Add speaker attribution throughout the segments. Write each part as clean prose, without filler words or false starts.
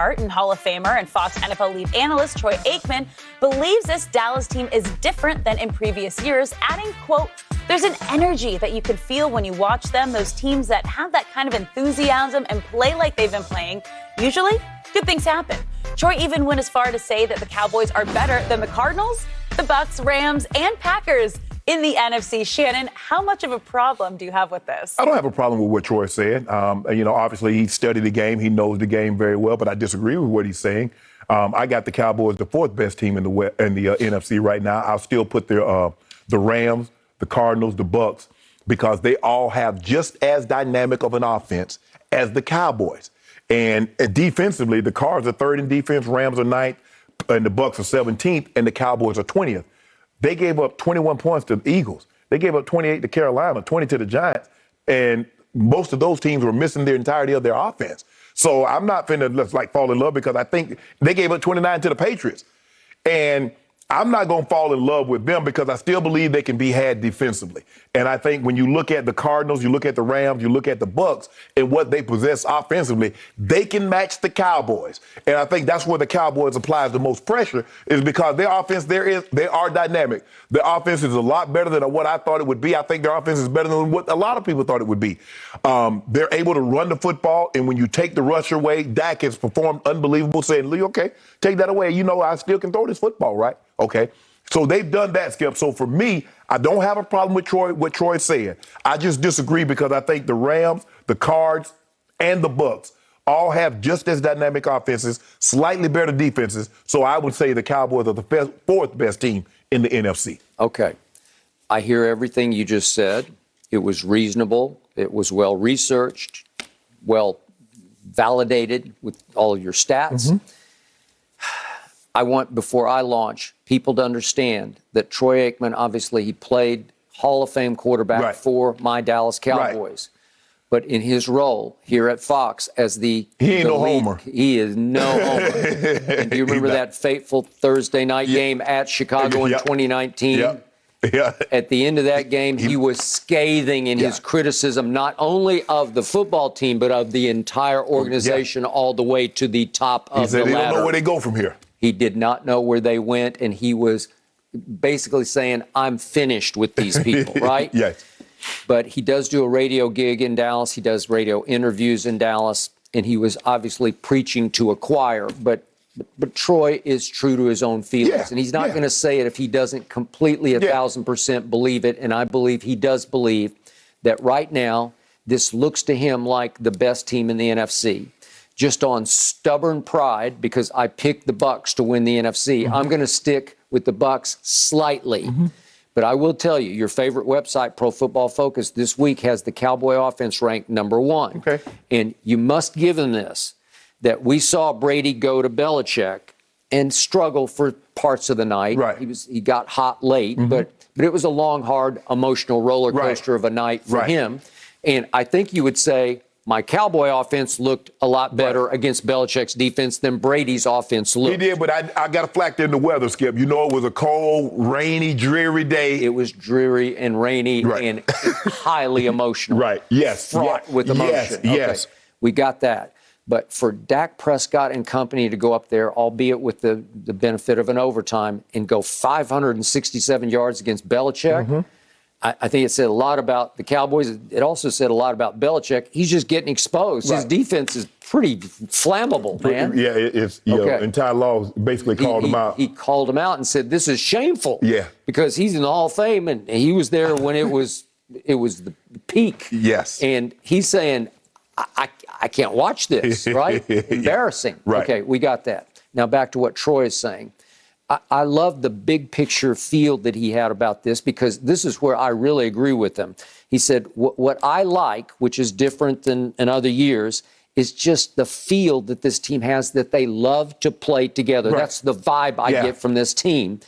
Speaker 1: smart and Hall of Famer and Fox NFL lead analyst Troy Aikman believes this Dallas team is different than in previous years, adding, quote, "There's an energy that you can feel when you watch them. Those teams that have that kind of enthusiasm and play like they've been playing, usually good things happen." Troy even went as far to say that the Cowboys are better than the Cardinals, the Bucks, Rams, and Packers in the NFC. Shannon, how much of a problem do you have with this?
Speaker 2: I don't have a problem with what Troy said. Obviously he studied the game. He knows the game very well, but I disagree with what he's saying. I got the Cowboys the fourth best team in the NFC right now. I'll still put the Rams, the Cardinals, the Bucks, because they all have just as dynamic of an offense as the Cowboys. And defensively, the Cards are third in defense, Rams are ninth, and the Bucks are 17th, and the Cowboys are 20th. They gave up 21 points to the Eagles. They gave up 28 to Carolina, 20 to the Giants, and most of those teams were missing the entirety of their offense. So I'm not finna fall in love because I think they gave up 29 to the Patriots. And I'm not going to fall in love with them because I still believe they can be had defensively. And I think when you look at the Cardinals, you look at the Rams, you look at the Bucks and what they possess offensively, they can match the Cowboys. And I think that's where the Cowboys applies the most pressure is because their offense, they are dynamic. Their offense is a lot better than what I thought it would be. I think their offense is better than what a lot of people thought it would be. They're able to run the football, and when you take the rush away, Dak has performed unbelievable, saying, Lee, okay, take that away. I still can throw this football, right? Okay. So they've done that, Skip. So for me, I don't have a problem with what Troy said. I just disagree because I think the Rams, the Cards, and the Bucks all have just as dynamic offenses, slightly better defenses. So I would say the Cowboys are the fourth best team in the NFC.
Speaker 3: Okay. I hear everything you just said. It was reasonable. It was well researched, well validated with all of your stats. Mm-hmm. I want, before I launch, people to understand that Troy Aikman, obviously, he played Hall of Fame quarterback for my Dallas Cowboys. Right. But in his role here at Fox as
Speaker 2: He ain't no homer.
Speaker 3: He is no homer. And do you remember that fateful Thursday night game at Chicago in 2019?
Speaker 2: Yeah.
Speaker 3: At the end of that game, he was scathing in his criticism, not only of the football team, but of the entire organization all the way to the top of the ladder.
Speaker 2: He said they don't know where they go from here.
Speaker 3: He did not know where they went, and he was basically saying, I'm finished with these people, right?
Speaker 2: Yes.
Speaker 3: But he does do a radio gig in Dallas. He does radio interviews in Dallas, and he was obviously preaching to a choir. But Troy is true to his own feelings, and he's not going to say it if he doesn't completely 1,000% believe it. And I believe he does believe that right now this looks to him like the best team in the NFC. Just on stubborn pride, because I picked the Bucks to win the NFC. Mm-hmm. I'm going to stick with the Bucks slightly. Mm-hmm. But I will tell you, your favorite website, Pro Football Focus, this week has the Cowboy offense ranked number 1.
Speaker 2: Okay.
Speaker 3: And you must give them this, that we saw Brady go to Belichick and struggle for parts of the night.
Speaker 2: Right.
Speaker 3: He got hot late, but it was a long, hard, emotional roller coaster of a night for him. And I think you would say, my Cowboy offense looked a lot better against Belichick's defense than Brady's offense looked.
Speaker 2: He did, but I got to factor in the weather, Skip. It was a cold, rainy, dreary day.
Speaker 3: It was dreary and rainy and highly emotional.
Speaker 2: Right, yes.
Speaker 3: Fraught with emotion.
Speaker 2: Yes.
Speaker 3: We got that. But for Dak Prescott and company to go up there, albeit with the benefit of an overtime, and go 567 yards against Belichick, I think it said a lot about the Cowboys. It also said a lot about Belichick. He's just getting exposed. His defense is pretty flammable, man.
Speaker 2: Yeah, it's and Ty Law basically called him out.
Speaker 3: He called him out and said, this is shameful.
Speaker 2: Yeah.
Speaker 3: Because he's in the Hall of Fame, and he was there when it was the peak.
Speaker 2: Yes.
Speaker 3: And he's saying, I can't watch this, right? Embarrassing.
Speaker 2: Right.
Speaker 3: Okay, we got that. Now back to what Troy is saying. I love the big picture feel that he had about this, because this is where I really agree with him. He said, what I like, which is different than in other years, is just the feel that this team has, that they love to play together. Right. That's the vibe I get from this team.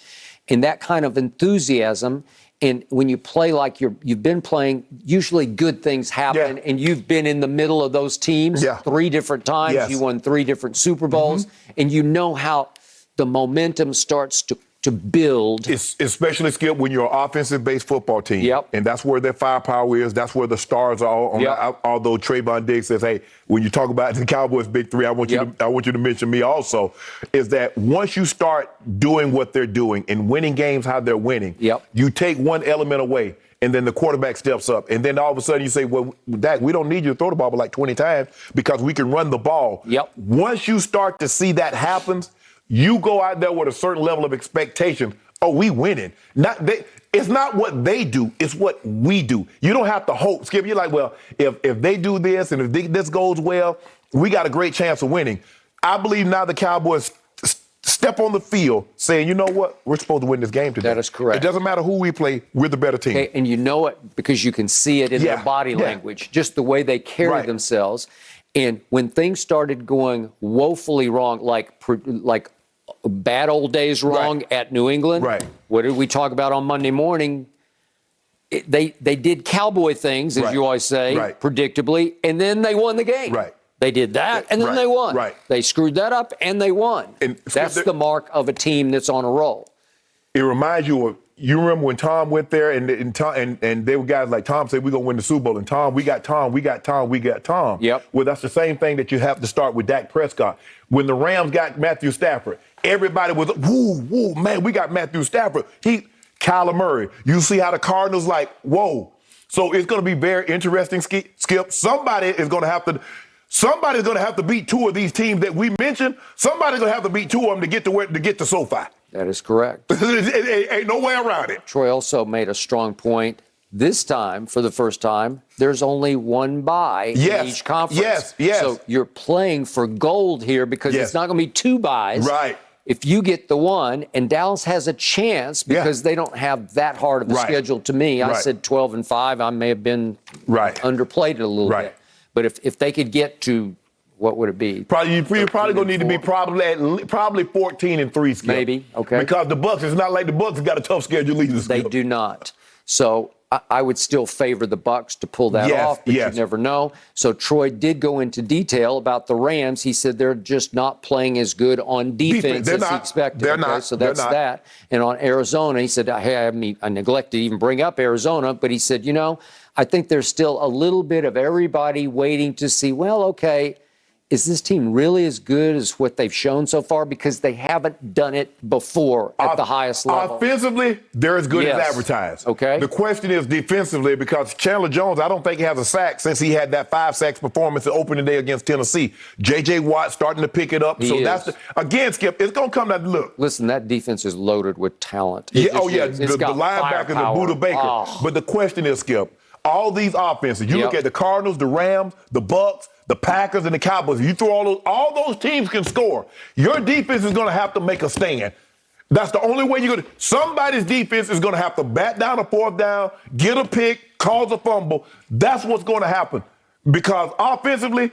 Speaker 3: And that kind of enthusiasm. And when you play like you've been playing, usually good things happen. And you've been in the middle of those teams 3 different times. You won 3 different Super Bowls. And you know how the momentum starts to build.
Speaker 2: Especially, Skip, when you're an offensive-based football team.
Speaker 3: Yep.
Speaker 2: And that's where their firepower is. That's where the stars are. Although Trayvon Diggs says, hey, when you talk about the Cowboys' big three, I want you to mention me also, is that once you start doing what they're doing and winning games how they're winning, you take one element away, and then the quarterback steps up. And then all of a sudden you say, well, Dak, we don't need you to throw the ball like 20 times because we can run the ball. Once you start to see that happens, you go out there with a certain level of expectation. Oh, we winning. It's not what they do, it's what we do. You don't have to hope. Skip, you're like, well, if they do this and if this goes well, we got a great chance of winning. I believe now the Cowboys step on the field saying, you know what, we're supposed to win this game today.
Speaker 3: That is correct.
Speaker 2: It doesn't matter who we play, we're the better team.
Speaker 3: Okay, and you know it because you can see it in their body language, just the way they carry themselves. And when things started going woefully wrong, like bad old days wrong at New England, what did we talk about on Monday morning? They did cowboy things, as you always say, predictably, and then they won the game. They did that, and then they won. They screwed that up, and they won. And that's the mark of a team that's on a roll.
Speaker 2: It reminds you of, you remember when Tom went there, and they were guys like Tom said, we're going to win the Super Bowl, and Tom, we got Tom. Well, that's the same thing that you have to start with Dak Prescott. When the Rams got Matthew Stafford, everybody was, woo, man, we got Matthew Stafford. Kyler Murray. You see how the Cardinals like, whoa. So it's going to be very interesting, Skip. Somebody's going to have to beat two of these teams that we mentioned. Somebody's going to have to beat two of them to get to SoFi.
Speaker 3: That is correct.
Speaker 2: Ain't no way around it.
Speaker 3: Troy also made a strong point. This time, for the first time, there's only one bye in each conference. So you're playing for gold here because it's not going to be two byes. If you get the one, and Dallas has a chance because they don't have that hard of a schedule to me. I said 12-5. I may have been underplayed it a little bit. But if they could get to, what would it be?
Speaker 2: You're probably going to need to be probably 14-3, Skip.
Speaker 3: Maybe, okay.
Speaker 2: Because the Bucs, it's not like the Bucs have got a tough schedule either, Skip.
Speaker 3: They do not. So I would still favor the Bucs to pull that off, but you never know. So Troy did go into detail about the Rams. He said they're just not playing as good on defense as he expected.
Speaker 2: They're not.
Speaker 3: So that's that. And on Arizona, he said, I neglected to even bring up Arizona, but he said, I think there's still a little bit of everybody waiting to see, well, okay, is this team really as good as what they've shown so far? Because they haven't done it before at the highest level.
Speaker 2: Offensively, they're as good as advertised.
Speaker 3: Okay.
Speaker 2: The question is defensively, because Chandler Jones, I don't think he has a sack since he had that 5-sack performance the opening day against Tennessee. J.J. Watt starting to pick it up. That's again, Skip, it's going to come down to look.
Speaker 3: Listen, that defense is loaded with talent.
Speaker 2: The linebacker, the Buda Baker.
Speaker 3: Oh.
Speaker 2: But the question is, Skip, all these offenses, you look at the Cardinals, the Rams, the Bucs, the Packers, and the Cowboys. You throw all those teams can score. Your defense is going to have to make a stand. That's the only way you're going to. Somebody's defense is going to have to bat down a fourth down, get a pick, cause a fumble. That's what's going to happen. Because offensively,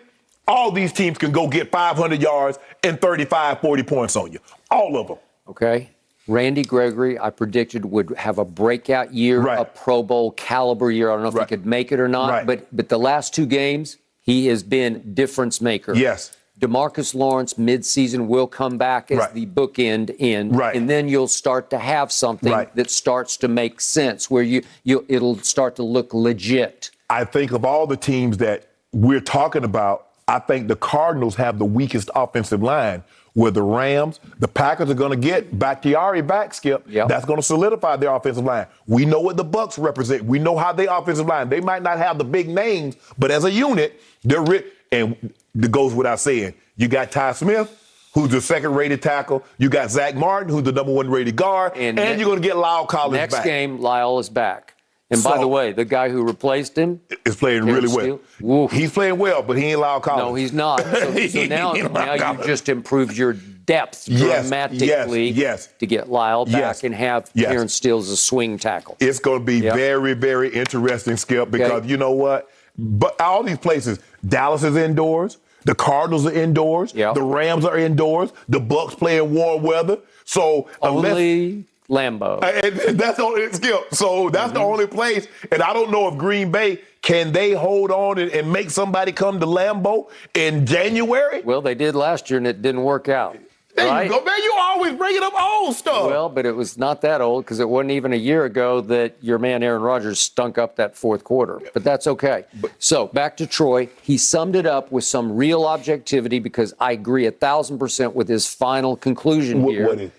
Speaker 2: all these teams can go get 500 yards and 35, 40 points on you. All of them.
Speaker 3: Okay. Randy Gregory, I predicted, would have a breakout year, a Pro Bowl caliber year. I don't know if he could make it or not, but the last two games, he has been difference maker.
Speaker 2: Yes.
Speaker 3: DeMarcus Lawrence midseason will come back as the bookend in, and then you'll start to have something that starts to make sense, where it'll start to look legit.
Speaker 2: I think of all the teams that we're talking about, I think the Cardinals have the weakest offensive line. Where the Rams, the Packers are going to get Bakhtiari back, Skip. That's going to solidify their offensive line. We know what the Bucs represent. We know how their offensive line. They might not have the big names, but as a unit, they're and it goes without saying. You got Ty Smith, who's the second-rated tackle. You got Zach Martin, who's the number one rated guard, and you're going to get Lyle Collins back.
Speaker 3: Next game, Lyle is back. And by the way, the guy who replaced him
Speaker 2: is playing really well. He's playing well, but he ain't Lyle Collins.
Speaker 3: No, he's not. So now you just improved your depth dramatically to get Lyle back and have Aaron Steele as a swing tackle.
Speaker 2: It's going to be very, very interesting, Skip, because you know what? But all these places, Dallas is indoors. The Cardinals are indoors. The Rams are indoors. The Bucs play in warm weather. So
Speaker 3: only Lambeau.
Speaker 2: And that's only Skip. So that's the only place. And I don't know if Green Bay, can they hold on and make somebody come to Lambeau in January?
Speaker 3: Well, they did last year, and it didn't work out.
Speaker 2: There
Speaker 3: right?
Speaker 2: you go, man. You always bringing up old stuff.
Speaker 3: Well, but it was not that old because it wasn't even a year ago that your man Aaron Rodgers stunk up that fourth quarter. But that's okay. So back to Troy. He summed it up with some real objectivity because I agree 1,000% with his final conclusion here.
Speaker 2: What is?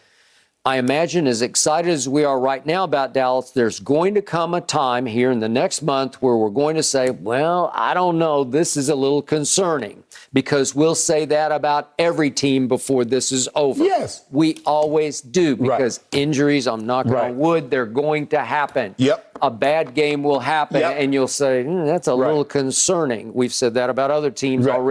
Speaker 3: I imagine as excited as we are right now about Dallas, there's going to come a time here in the next month where we're going to say, well, I don't know, this is a little concerning because we'll say that about every team before this is over.
Speaker 2: Yes.
Speaker 3: We always do because injuries, I'm knocking on wood, they're going to happen.
Speaker 2: Yep.
Speaker 3: A bad game will happen and you'll say, that's a little concerning. We've said that about other teams already.